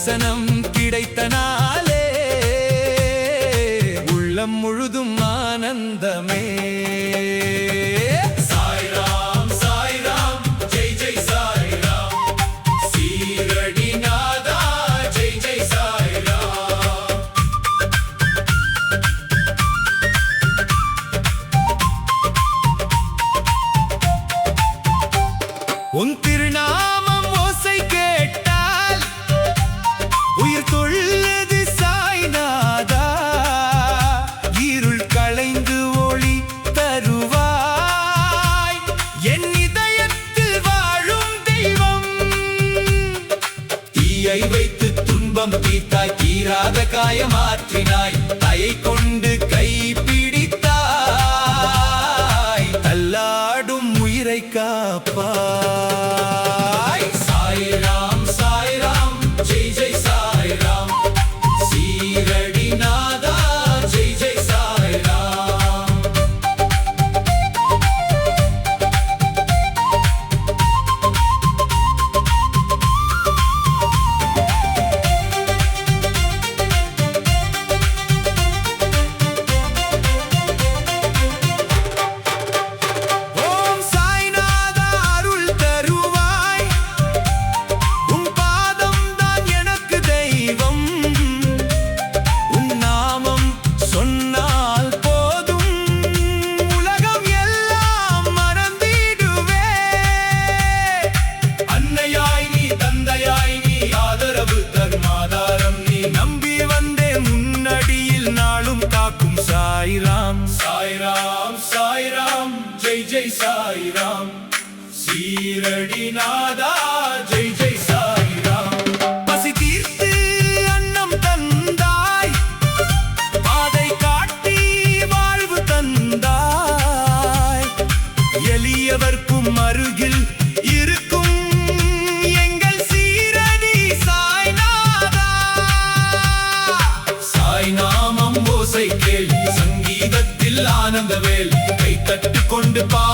தரிசனம் கிடைத்த நாளே உள்ளம் முழுதும் ஆனந்தமே. உன் திருநாமம் ஓசை கேட்டால் உயிர் தொழுது சாய்நாதா. இருள் களைந்து ஒளி தருவாய் என் இதயத்தில் வாழும் தெய்வம். தீயை வைத்து துன்பம் தீர்த்தாய், தீராத காயமாற்றினாய், தயை கொண்டு கை பிடித்தாய், தள்ளாடும் உயிரை காப்பாய். சாய்ராம் சாய்ராம் ஜெய் ஜெய் சாய்ராம், சீரடி நாதா ஜெய் ஜெய் சாய்ராம். சாய்ராம் சாய்ராம் சாய்ராம் ஜெய் ஜெய் சாய்ராம், சீரடி நாதா ஜெய் ஜெய் சாய்ராம். பசி தீர்த்து அன்னம் தந்தாய், பாதை காட்டி வாழ்வு தந்தாய், எளியவர்க்கும் அருகில் இருக்கும் எங்கள் சீரடி சாய்நாதா. சாய்நாமம் ஓசை கேள், சங்கீதத்தில் ஆனந்தவேல், கை தட்டு கொண்டு பா